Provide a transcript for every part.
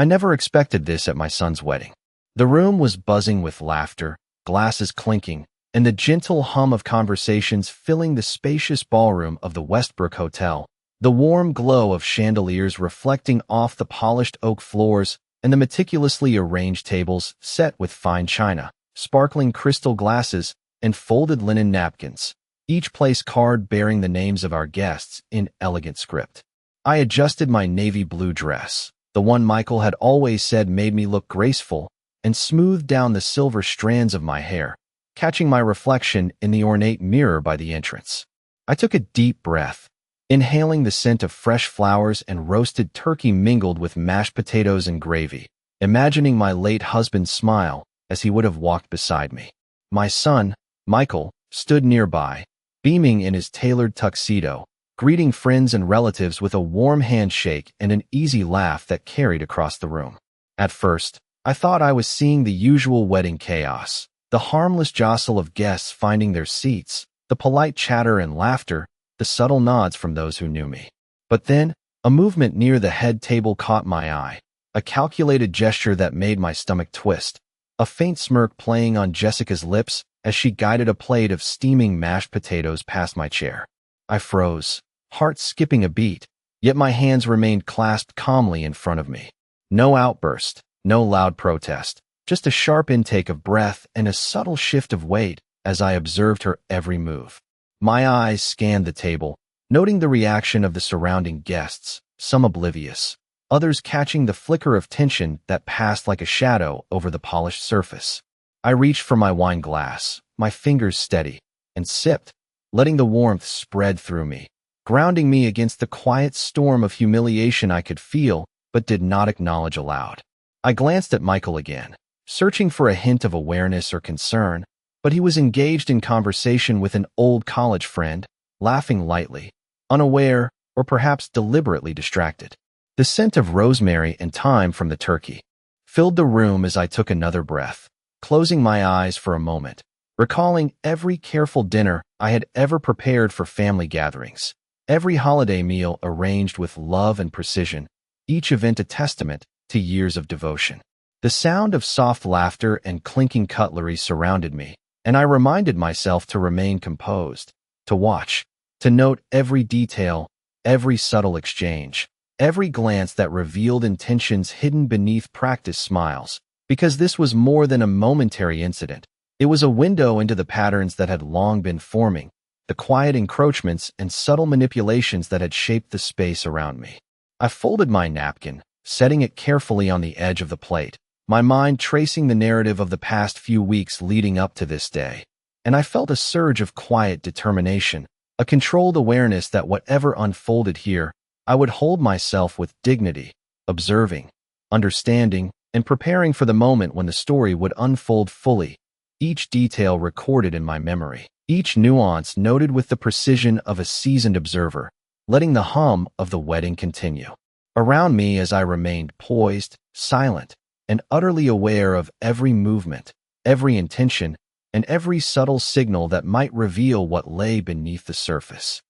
I never expected this at my son's wedding. The room was buzzing with laughter, glasses clinking, and the gentle hum of conversations filling the spacious ballroom of the Westbrook Hotel. The warm glow of chandeliers reflecting off the polished oak floors and the meticulously arranged tables set with fine china, sparkling crystal glasses, and folded linen napkins, each place card bearing the names of our guests in elegant script. I adjusted my navy blue dress, the one Michael had always said made me look graceful, and smoothed down the silver strands of my hair, catching my reflection in the ornate mirror by the entrance. I took a deep breath, inhaling the scent of fresh flowers and roasted turkey mingled with mashed potatoes and gravy, imagining my late husband's smile as he would have walked beside me. My son, Michael, stood nearby, beaming in his tailored tuxedo, greeting friends and relatives with a warm handshake and an easy laugh that carried across the room. At first, I thought I was seeing the usual wedding chaos, the harmless jostle of guests finding their seats, the polite chatter and laughter, the subtle nods from those who knew me. But then, a movement near the head table caught my eye, a calculated gesture that made my stomach twist, a faint smirk playing on Jessica's lips as she guided a plate of steaming mashed potatoes past my chair. I froze, heart skipping a beat, yet my hands remained clasped calmly in front of me. No outburst, no loud protest, just a sharp intake of breath and a subtle shift of weight as I observed her every move. My eyes scanned the table, noting the reaction of the surrounding guests, some oblivious, others catching the flicker of tension that passed like a shadow over the polished surface. I reached for my wine glass, my fingers steady, and sipped, letting the warmth spread through me, grounding me against the quiet storm of humiliation I could feel but did not acknowledge aloud. I glanced at Michael again, searching for a hint of awareness or concern, but he was engaged in conversation with an old college friend, laughing lightly, unaware or perhaps deliberately distracted. The scent of rosemary and thyme from the turkey filled the room as I took another breath, closing my eyes for a moment, recalling every careful dinner I had ever prepared for family gatherings, every holiday meal arranged with love and precision, each event a testament to years of devotion. The sound of soft laughter and clinking cutlery surrounded me, and I reminded myself to remain composed, to watch, to note every detail, every subtle exchange, every glance that revealed intentions hidden beneath practiced smiles, because this was more than a momentary incident. It was a window into the patterns that had long been forming, the quiet encroachments and subtle manipulations that had shaped the space around me. I folded my napkin, setting it carefully on the edge of the plate, my mind tracing the narrative of the past few weeks leading up to this day. And I felt a surge of quiet determination, a controlled awareness that whatever unfolded here, I would hold myself with dignity, observing, understanding, and preparing for the moment when the story would unfold fully, each detail recorded in my memory, each nuance noted with the precision of a seasoned observer, letting the hum of the wedding continue around me as I remained poised, silent, and utterly aware of every movement, every intention, and every subtle signal that might reveal what lay beneath the surface.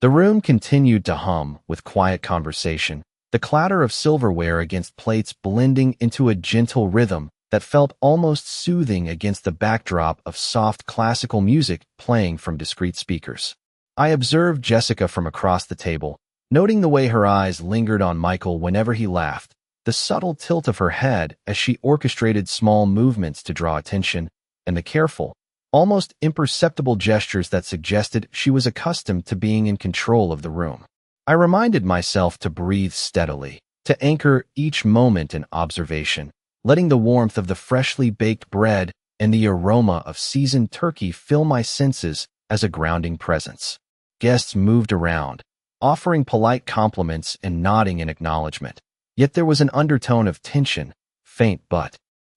The room continued to hum with quiet conversation, the clatter of silverware against plates blending into a gentle rhythm that felt almost soothing against the backdrop of soft classical music playing from discreet speakers. I observed Jessica from across the table, noting the way her eyes lingered on Michael whenever he laughed, the subtle tilt of her head as she orchestrated small movements to draw attention, and the careful, almost imperceptible gestures that suggested she was accustomed to being in control of the room. I reminded myself to breathe steadily, to anchor each moment in observation, letting the warmth of the freshly baked bread and the aroma of seasoned turkey fill my senses as a grounding presence. Guests moved around, offering polite compliments and nodding in acknowledgement. Yet there was an undertone of tension, faint but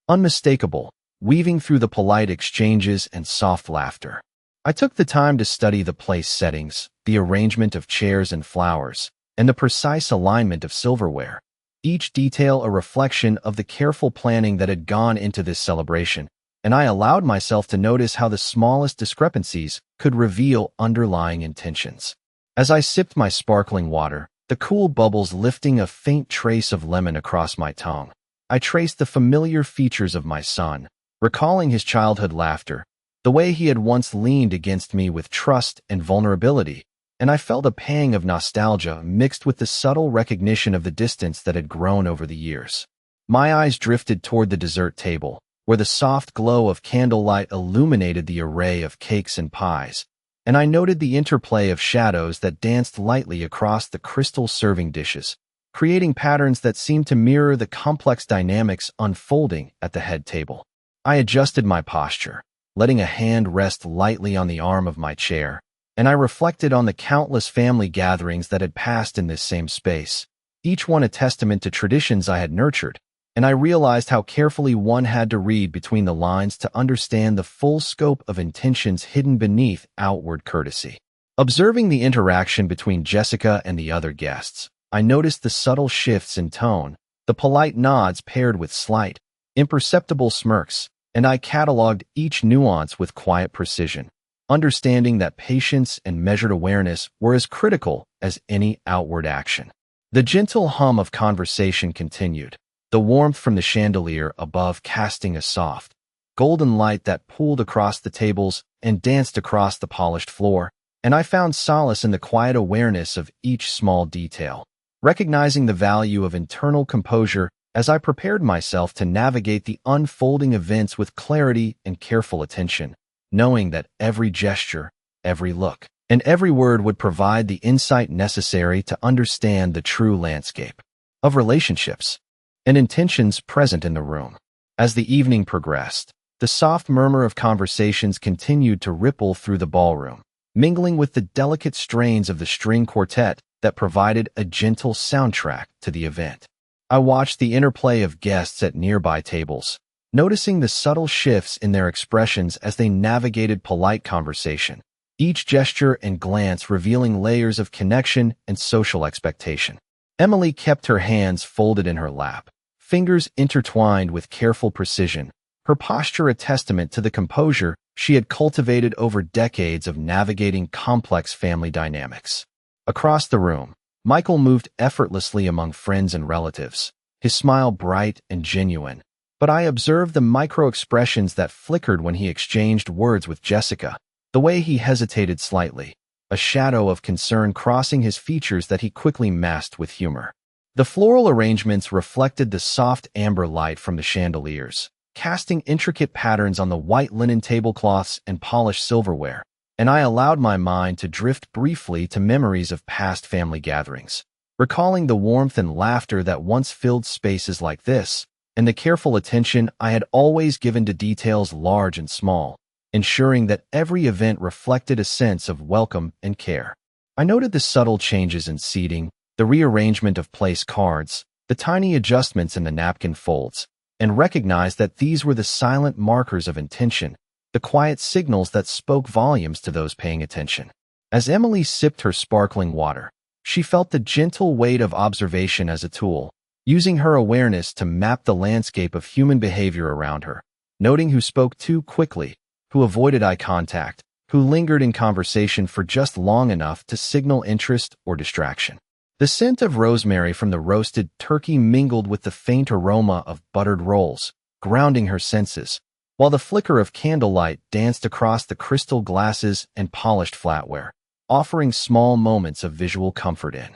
unmistakable, weaving through the polite exchanges and soft laughter. I took the time to study the place settings, the arrangement of chairs and flowers, and the precise alignment of silverware, each detail a reflection of the careful planning that had gone into this celebration, and I allowed myself to notice how the smallest discrepancies could reveal underlying intentions. As I sipped my sparkling water, the cool bubbles lifting a faint trace of lemon across my tongue, I traced the familiar features of my son, recalling his childhood laughter, the way he had once leaned against me with trust and vulnerability, and I felt a pang of nostalgia mixed with the subtle recognition of the distance that had grown over the years. My eyes drifted toward the dessert table, where the soft glow of candlelight illuminated the array of cakes and pies, and I noted the interplay of shadows that danced lightly across the crystal serving dishes, creating patterns that seemed to mirror the complex dynamics unfolding at the head table. I adjusted my posture, letting a hand rest lightly on the arm of my chair, and I reflected on the countless family gatherings that had passed in this same space, each one a testament to traditions I had nurtured, and I realized how carefully one had to read between the lines to understand the full scope of intentions hidden beneath outward courtesy. Observing the interaction between Jessica and the other guests, I noticed the subtle shifts in tone, the polite nods paired with slight, imperceptible smirks, and I cataloged each nuance with quiet precision, understanding that patience and measured awareness were as critical as any outward action. The gentle hum of conversation continued, the warmth from the chandelier above casting a soft, golden light that pooled across the tables and danced across the polished floor, and I found solace in the quiet awareness of each small detail, recognizing the value of internal composure as I prepared myself to navigate the unfolding events with clarity and careful attention, knowing that every gesture, every look, and every word would provide the insight necessary to understand the true landscape of relationships and intentions present in the room. As the evening progressed, the soft murmur of conversations continued to ripple through the ballroom, mingling with the delicate strains of the string quartet that provided a gentle soundtrack to the event. I watched the interplay of guests at nearby tables, noticing the subtle shifts in their expressions as they navigated polite conversation, each gesture and glance revealing layers of connection and social expectation. Emily kept her hands folded in her lap, fingers intertwined with careful precision, her posture a testament to the composure she had cultivated over decades of navigating complex family dynamics. Across the room, Michael moved effortlessly among friends and relatives, his smile bright and genuine, but I observed the micro-expressions that flickered when he exchanged words with Jessica, the way he hesitated slightly, a shadow of concern crossing his features that he quickly masked with humor. The floral arrangements reflected the soft amber light from the chandeliers, casting intricate patterns on the white linen tablecloths and polished silverware, and I allowed my mind to drift briefly to memories of past family gatherings, recalling the warmth and laughter that once filled spaces like this, and the careful attention I had always given to details large and small, ensuring that every event reflected a sense of welcome and care. I noted the subtle changes in seating, the rearrangement of place cards, the tiny adjustments in the napkin folds, and recognized that these were the silent markers of intention, the quiet signals that spoke volumes to those paying attention. As Emily sipped her sparkling water, she felt the gentle weight of observation as a tool, using her awareness to map the landscape of human behavior around her, noting who spoke too quickly, who avoided eye contact, who lingered in conversation for just long enough to signal interest or distraction. The scent of rosemary from the roasted turkey mingled with the faint aroma of buttered rolls, grounding her senses, while the flicker of candlelight danced across the crystal glasses and polished flatware, offering small moments of visual comfort in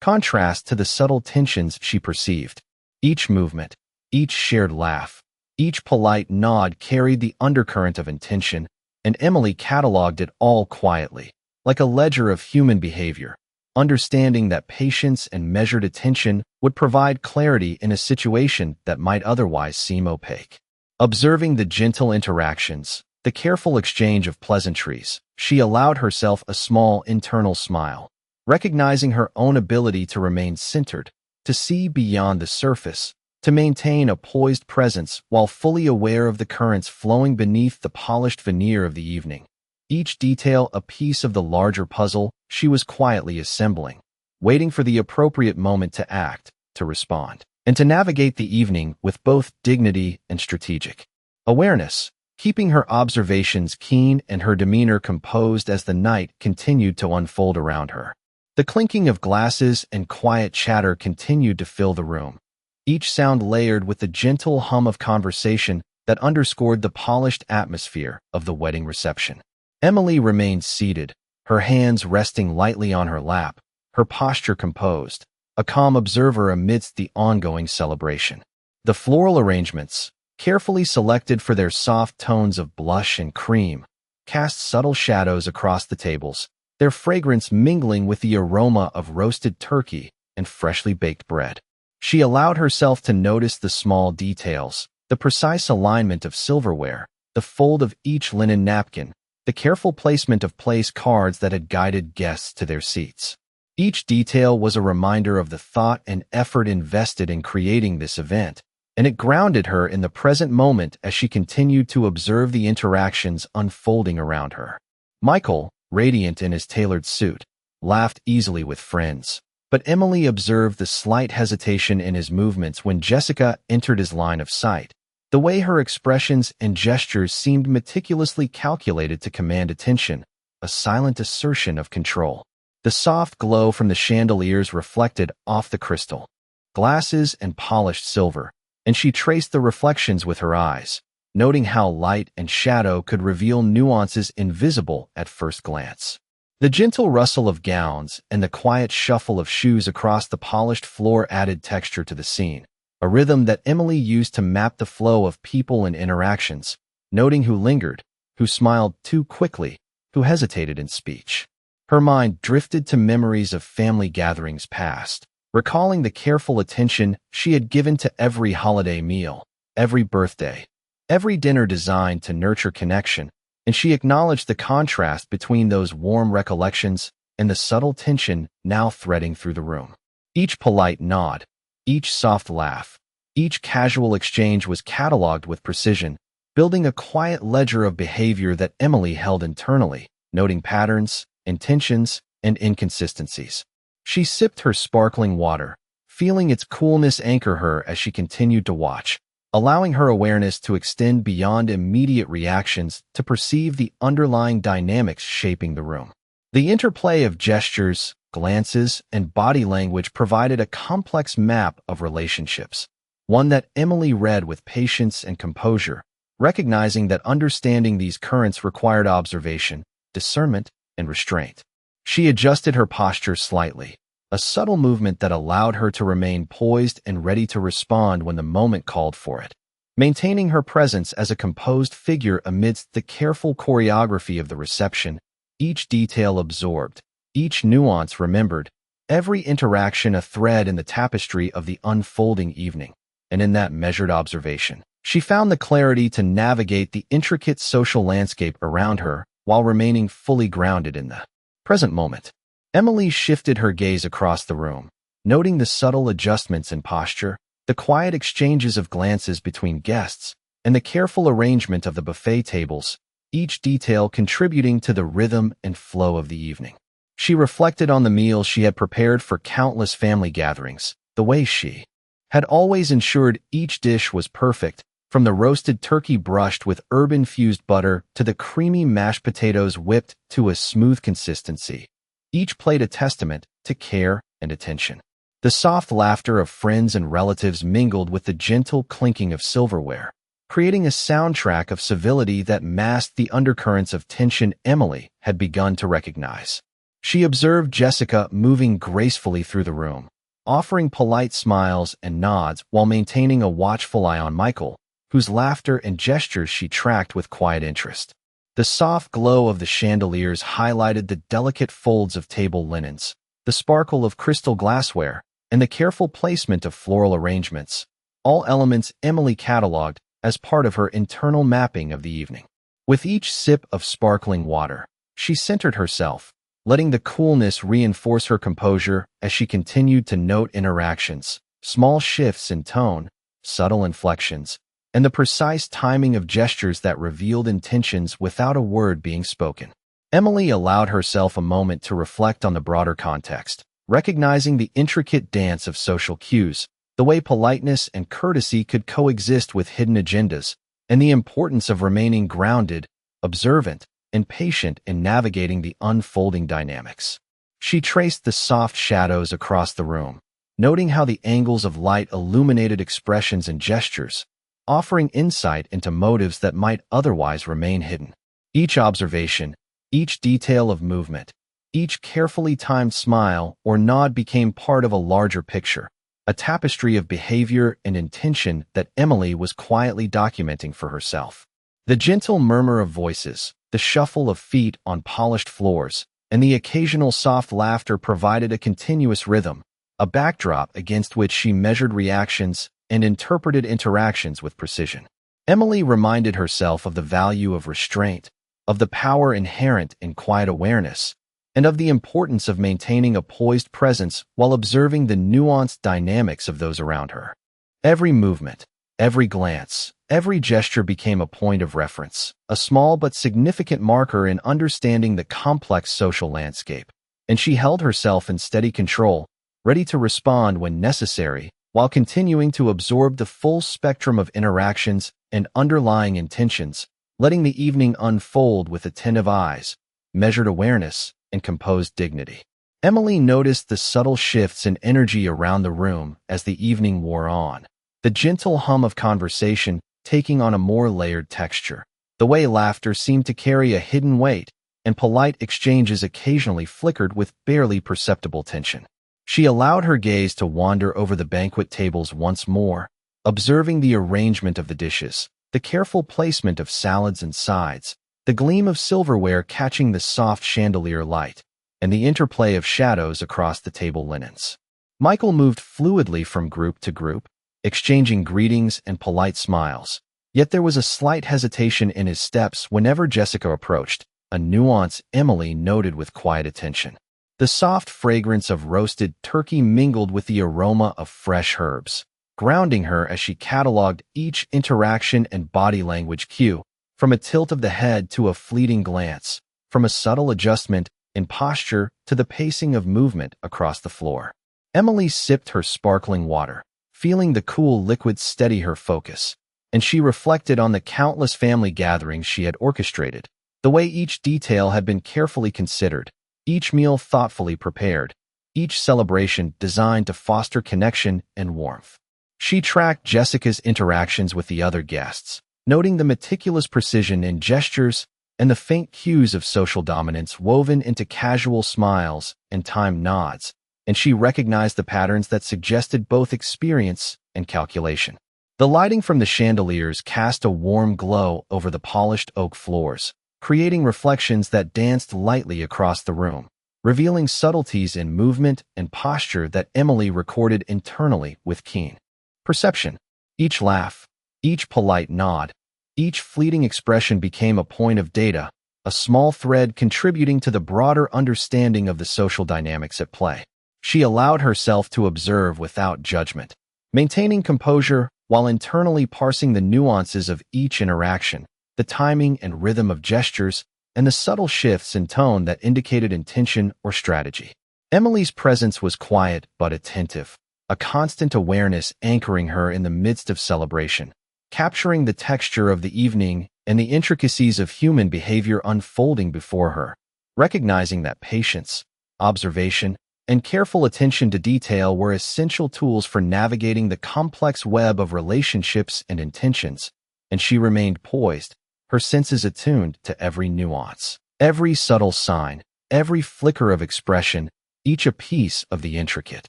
contrast to the subtle tensions she perceived. Each movement, each shared laugh, each polite nod carried the undercurrent of intention, and Emily cataloged it all quietly, like a ledger of human behavior, understanding that patience and measured attention would provide clarity in a situation that might otherwise seem opaque. Observing the gentle interactions, the careful exchange of pleasantries, she allowed herself a small internal smile, recognizing her own ability to remain centered, to see beyond the surface, to maintain a poised presence while fully aware of the currents flowing beneath the polished veneer of the evening. Each detail a piece of the larger puzzle she was quietly assembling, waiting for the appropriate moment to act, to respond, and to navigate the evening with both dignity and strategic awareness, keeping her observations keen and her demeanor composed as the night continued to unfold around her. The clinking of glasses and quiet chatter continued to fill the room, each sound layered with the gentle hum of conversation that underscored the polished atmosphere of the wedding reception. Emily remained seated, her hands resting lightly on her lap, her posture composed, a calm observer amidst the ongoing celebration. The floral arrangements, carefully selected for their soft tones of blush and cream, cast subtle shadows across the tables, their fragrance mingling with the aroma of roasted turkey and freshly baked bread. She allowed herself to notice the small details, the precise alignment of silverware, the fold of each linen napkin, the careful placement of place cards that had guided guests to their seats. Each detail was a reminder of the thought and effort invested in creating this event, and it grounded her in the present moment as she continued to observe the interactions unfolding around her. Michael, radiant in his tailored suit, laughed easily with friends, but Emily observed the slight hesitation in his movements when Jessica entered his line of sight. The way her expressions and gestures seemed meticulously calculated to command attention, a silent assertion of control. The soft glow from the chandeliers reflected off the crystal, glasses, and polished silver, and she traced the reflections with her eyes, noting how light and shadow could reveal nuances invisible at first glance. The gentle rustle of gowns and the quiet shuffle of shoes across the polished floor added texture to the scene, a rhythm that Emily used to map the flow of people and interactions, noting who lingered, who smiled too quickly, who hesitated in speech. Her mind drifted to memories of family gatherings past, recalling the careful attention she had given to every holiday meal, every birthday, every dinner designed to nurture connection, and she acknowledged the contrast between those warm recollections and the subtle tension now threading through the room. Each polite nod, each soft laugh, each casual exchange was cataloged with precision, building a quiet ledger of behavior that Emily held internally, noting patterns, intentions, and inconsistencies. She sipped her sparkling water, feeling its coolness anchor her as she continued to watch, allowing her awareness to extend beyond immediate reactions to perceive the underlying dynamics shaping the room. The interplay of gestures, glances, and body language provided a complex map of relationships, one that Emily read with patience and composure, recognizing that understanding these currents required observation, discernment, and restraint. She adjusted her posture slightly, a subtle movement that allowed her to remain poised and ready to respond when the moment called for it. Maintaining her presence as a composed figure amidst the careful choreography of the reception, each detail absorbed, each nuance remembered, every interaction a thread in the tapestry of the unfolding evening. And in that measured observation, she found the clarity to navigate the intricate social landscape around her while remaining fully grounded in the present moment. Emily shifted her gaze across the room, noting the subtle adjustments in posture, the quiet exchanges of glances between guests, and the careful arrangement of the buffet tables, each detail contributing to the rhythm and flow of the evening. She reflected on the meals she had prepared for countless family gatherings, the way she had always ensured each dish was perfect, from the roasted turkey brushed with herb-infused butter to the creamy mashed potatoes whipped to a smooth consistency. Each plate a testament to care and attention. The soft laughter of friends and relatives mingled with the gentle clinking of silverware, creating a soundtrack of civility that masked the undercurrents of tension Emily had begun to recognize. She observed Jessica moving gracefully through the room, offering polite smiles and nods while maintaining a watchful eye on Michael, whose laughter and gestures she tracked with quiet interest. The soft glow of the chandeliers highlighted the delicate folds of table linens, the sparkle of crystal glassware, and the careful placement of floral arrangements, all elements Emily cataloged as part of her internal mapping of the evening. With each sip of sparkling water, she centered herself, letting the coolness reinforce her composure as she continued to note interactions, small shifts in tone, subtle inflections, and the precise timing of gestures that revealed intentions without a word being spoken. Emily allowed herself a moment to reflect on the broader context, recognizing the intricate dance of social cues, the way politeness and courtesy could coexist with hidden agendas, and the importance of remaining grounded, observant, and patient in navigating the unfolding dynamics. She traced the soft shadows across the room, noting how the angles of light illuminated expressions and gestures, offering insight into motives that might otherwise remain hidden. Each observation, each detail of movement, each carefully timed smile or nod became part of a larger picture, a tapestry of behavior and intention that Emily was quietly documenting for herself. The gentle murmur of voices, the shuffle of feet on polished floors, and the occasional soft laughter provided a continuous rhythm, a backdrop against which she measured reactions and interpreted interactions with precision. Emily reminded herself of the value of restraint, of the power inherent in quiet awareness, and of the importance of maintaining a poised presence while observing the nuanced dynamics of those around her. Every movement, every glance, every gesture became a point of reference, a small but significant marker in understanding the complex social landscape, and she held herself in steady control, ready to respond when necessary, while continuing to absorb the full spectrum of interactions and underlying intentions, letting the evening unfold with attentive eyes, measured awareness, and composed dignity. Emily noticed the subtle shifts in energy around the room as the evening wore on, the gentle hum of conversation taking on a more layered texture, the way laughter seemed to carry a hidden weight, and polite exchanges occasionally flickered with barely perceptible tension. She allowed her gaze to wander over the banquet tables once more, observing the arrangement of the dishes, the careful placement of salads and sides, the gleam of silverware catching the soft chandelier light, and the interplay of shadows across the table linens. Michael moved fluidly from group to group, exchanging greetings and polite smiles, yet there was a slight hesitation in his steps whenever Jessica approached, a nuance Emily noted with quiet attention. The soft fragrance of roasted turkey mingled with the aroma of fresh herbs, grounding her as she cataloged each interaction and body language cue, from a tilt of the head to a fleeting glance, from a subtle adjustment in posture to the pacing of movement across the floor. Emily sipped her sparkling water, feeling the cool liquid steady her focus, and she reflected on the countless family gatherings she had orchestrated, the way each detail had been carefully considered, each meal thoughtfully prepared, each celebration designed to foster connection and warmth. She tracked Jessica's interactions with the other guests, noting the meticulous precision in gestures and the faint cues of social dominance woven into casual smiles and timed nods, and she recognized the patterns that suggested both experience and calculation. The lighting from the chandeliers cast a warm glow over the polished oak floors, creating reflections that danced lightly across the room, revealing subtleties in movement and posture that Emily recorded internally with keen perception. Each laugh, each polite nod, each fleeting expression became a point of data, a small thread contributing to the broader understanding of the social dynamics at play. She allowed herself to observe without judgment, maintaining composure while internally parsing the nuances of each interaction, the timing and rhythm of gestures, and the subtle shifts in tone that indicated intention or strategy. Emily's presence was quiet but attentive, a constant awareness anchoring her in the midst of celebration, capturing the texture of the evening and the intricacies of human behavior unfolding before her, recognizing that patience, observation, and careful attention to detail were essential tools for navigating the complex web of relationships and intentions, and she remained poised, her senses attuned to every nuance, every subtle sign, every flicker of expression, each a piece of the intricate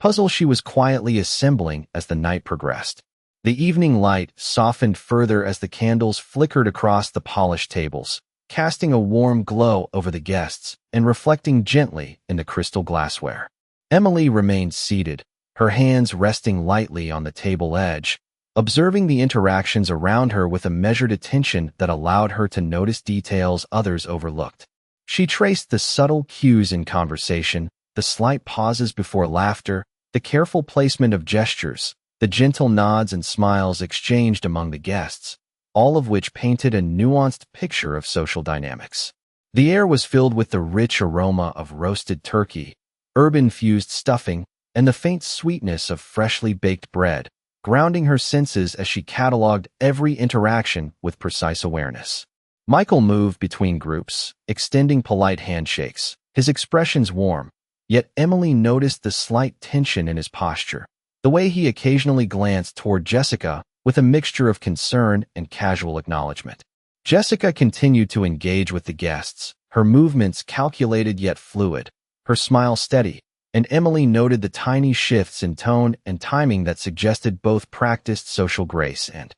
puzzle she was quietly assembling as the night progressed. The evening light softened further as the candles flickered across the polished tables, casting a warm glow over the guests and reflecting gently in the crystal glassware. Emily remained seated, her hands resting lightly on the table edge, observing the interactions around her with a measured attention that allowed her to notice details others overlooked. She traced the subtle cues in conversation, the slight pauses before laughter, the careful placement of gestures, the gentle nods and smiles exchanged among the guests, all of which painted a nuanced picture of social dynamics. The air was filled with the rich aroma of roasted turkey, herb-infused stuffing, and the faint sweetness of freshly baked bread, grounding her senses as she cataloged every interaction with precise awareness. Michael moved between groups, extending polite handshakes, his expressions warm, Yet Emily noticed the slight tension in his posture, the way he occasionally glanced toward Jessica with a mixture of concern and casual acknowledgement. Jessica continued to engage with the guests, her movements calculated yet fluid, her smile steady, and Emily noted the tiny shifts in tone and timing that suggested both practiced social grace and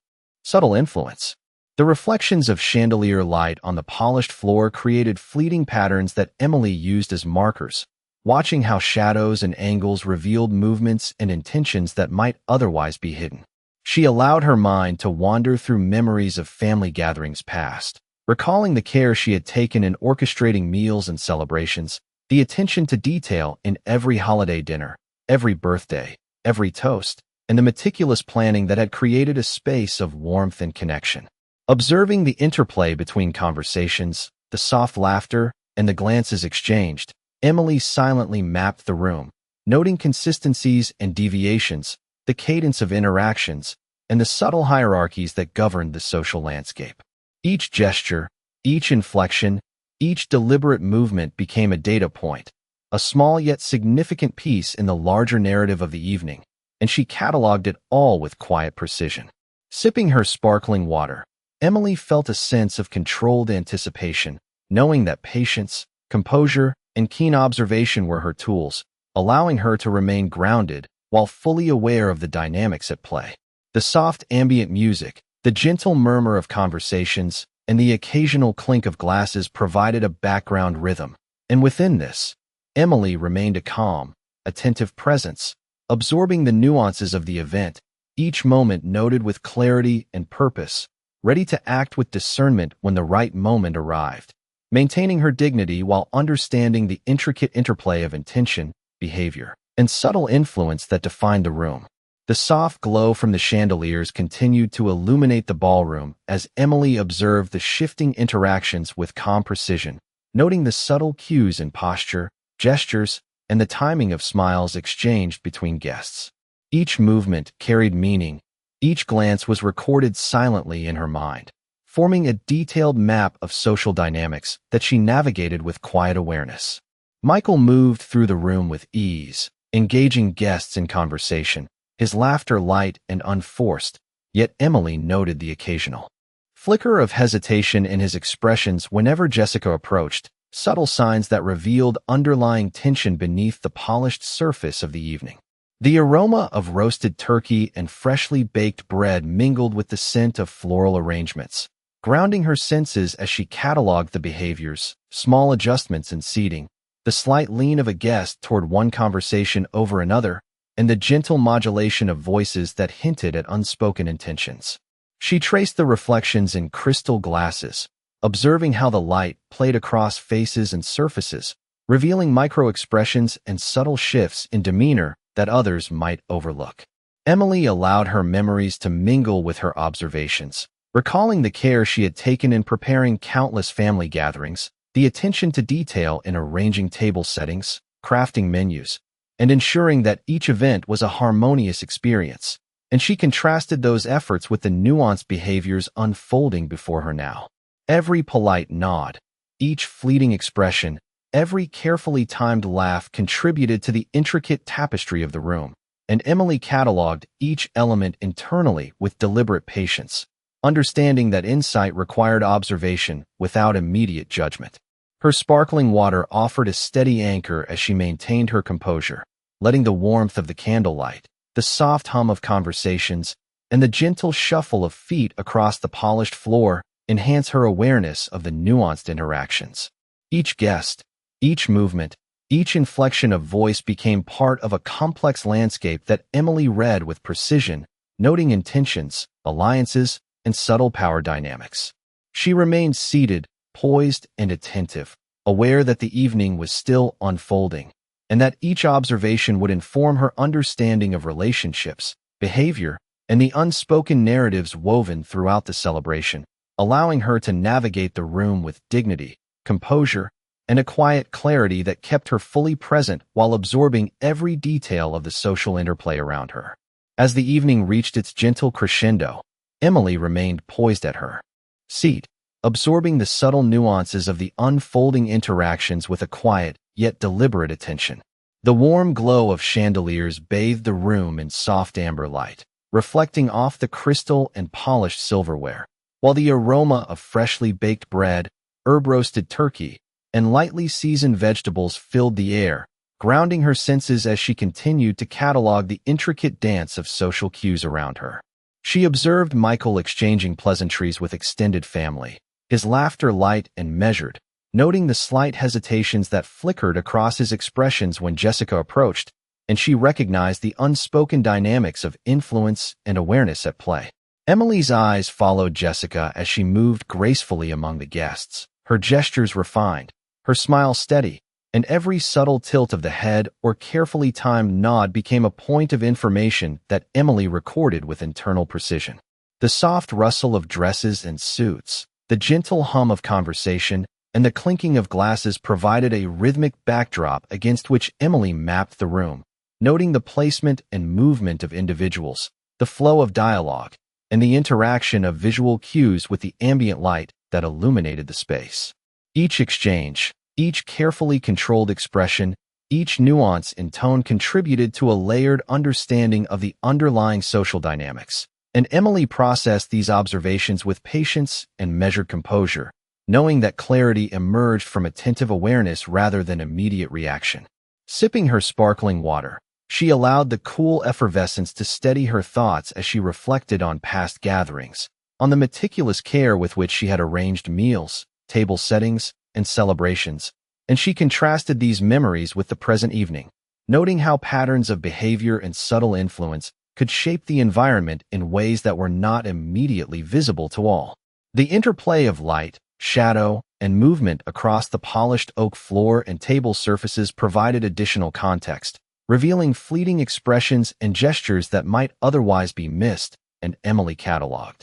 subtle influence. The reflections of chandelier light on the polished floor created fleeting patterns that Emily used as markers, watching how shadows and angles revealed movements and intentions that might otherwise be hidden. She allowed her mind to wander through memories of family gatherings past, recalling the care she had taken in orchestrating meals and celebrations, the attention to detail in every holiday dinner, every birthday, every toast, and the meticulous planning that had created a space of warmth and connection. Observing the interplay between conversations, the soft laughter, and the glances exchanged, Emily silently mapped the room, noting consistencies and deviations, the cadence of interactions, and the subtle hierarchies that governed the social landscape. Each gesture, each inflection, each deliberate movement became a data point, a small yet significant piece in the larger narrative of the evening, and she cataloged it all with quiet precision. Sipping her sparkling water, Emily felt a sense of controlled anticipation, knowing that patience, composure, and keen observation were her tools, allowing her to remain grounded while fully aware of the dynamics at play. The soft ambient music, the gentle murmur of conversations, and the occasional clink of glasses provided a background rhythm, and within this, Emily remained a calm, attentive presence, absorbing the nuances of the event, each moment noted with clarity and purpose, ready to act with discernment when the right moment arrived, maintaining her dignity while understanding the intricate interplay of intention, behavior, and subtle influence that defined the room. The soft glow from the chandeliers continued to illuminate the ballroom as Emily observed the shifting interactions with calm precision, noting the subtle cues in posture, gestures, and the timing of smiles exchanged between guests. Each movement carried meaning, each glance was recorded silently in her mind, forming a detailed map of social dynamics that she navigated with quiet awareness. Michael moved through the room with ease, engaging guests in conversation, his laughter light and unforced, yet Emily noted the occasional flicker of hesitation in his expressions whenever Jessica approached, subtle signs that revealed underlying tension beneath the polished surface of the evening. The aroma of roasted turkey and freshly baked bread mingled with the scent of floral arrangements, grounding her senses as she cataloged the behaviors, small adjustments in seating, the slight lean of a guest toward one conversation over another, and the gentle modulation of voices that hinted at unspoken intentions. She traced the reflections in crystal glasses, observing how the light played across faces and surfaces, revealing micro-expressions and subtle shifts in demeanor that others might overlook. Emily allowed her memories to mingle with her observations, recalling the care she had taken in preparing countless family gatherings, the attention to detail in arranging table settings, crafting menus, and ensuring that each event was a harmonious experience, and she contrasted those efforts with the nuanced behaviors unfolding before her now. Every polite nod, each fleeting expression, every carefully timed laugh contributed to the intricate tapestry of the room, and Emily cataloged each element internally with deliberate patience, understanding that insight required observation without immediate judgment. Her sparkling water offered a steady anchor as she maintained her composure, letting the warmth of the candlelight, the soft hum of conversations, and the gentle shuffle of feet across the polished floor enhance her awareness of the nuanced interactions. Each guest, each movement, each inflection of voice became part of a complex landscape that Emily read with precision, noting intentions, alliances, and subtle power dynamics. She remained seated, poised, and attentive, aware that the evening was still unfolding, and that each observation would inform her understanding of relationships, behavior, and the unspoken narratives woven throughout the celebration, allowing her to navigate the room with dignity, composure, and a quiet clarity that kept her fully present while absorbing every detail of the social interplay around her. As the evening reached its gentle crescendo, Emily remained poised at her seat, absorbing the subtle nuances of the unfolding interactions with a quiet yet deliberate attention. The warm glow of chandeliers bathed the room in soft amber light, reflecting off the crystal and polished silverware, while the aroma of freshly baked bread, herb-roasted turkey, and lightly seasoned vegetables filled the air, grounding her senses as she continued to catalog the intricate dance of social cues around her. She observed Michael exchanging pleasantries with extended family, his laughter light and measured, noting the slight hesitations that flickered across his expressions when Jessica approached, and she recognized the unspoken dynamics of influence and awareness at play. Emily's eyes followed Jessica as she moved gracefully among the guests, her gestures refined, her smile steady, and every subtle tilt of the head or carefully timed nod became a point of information that Emily recorded with internal precision. The soft rustle of dresses and suits, the gentle hum of conversation, and the clinking of glasses provided a rhythmic backdrop against which Emily mapped the room, noting the placement and movement of individuals, the flow of dialogue, and the interaction of visual cues with the ambient light that illuminated the space. Each exchange, each carefully controlled expression, each nuance in tone contributed to a layered understanding of the underlying social dynamics, and Emily processed these observations with patience and measured composure, knowing that clarity emerged from attentive awareness rather than immediate reaction. Sipping her sparkling water, she allowed the cool effervescence to steady her thoughts as she reflected on past gatherings, on the meticulous care with which she had arranged meals, table settings, and celebrations, and she contrasted these memories with the present evening, noting how patterns of behavior and subtle influence could shape the environment in ways that were not immediately visible to all. The interplay of light, shadow, and movement across the polished oak floor and table surfaces provided additional context, revealing fleeting expressions and gestures that might otherwise be missed, and Emily cataloged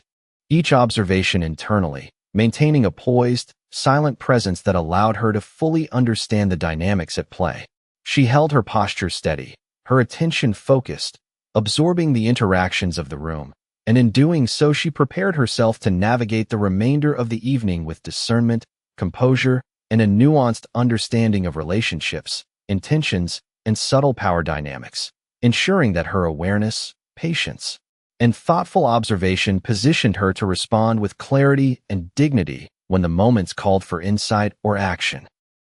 each observation internally, maintaining a poised, silent presence that allowed her to fully understand the dynamics at play. She held her posture steady, her attention focused, absorbing the interactions of the room, and in doing so she prepared herself to navigate the remainder of the evening with discernment, composure, and a nuanced understanding of relationships, intentions, and subtle power dynamics, ensuring that her awareness, patience, and thoughtful observation positioned her to respond with clarity and dignity when the moments called for insight or action.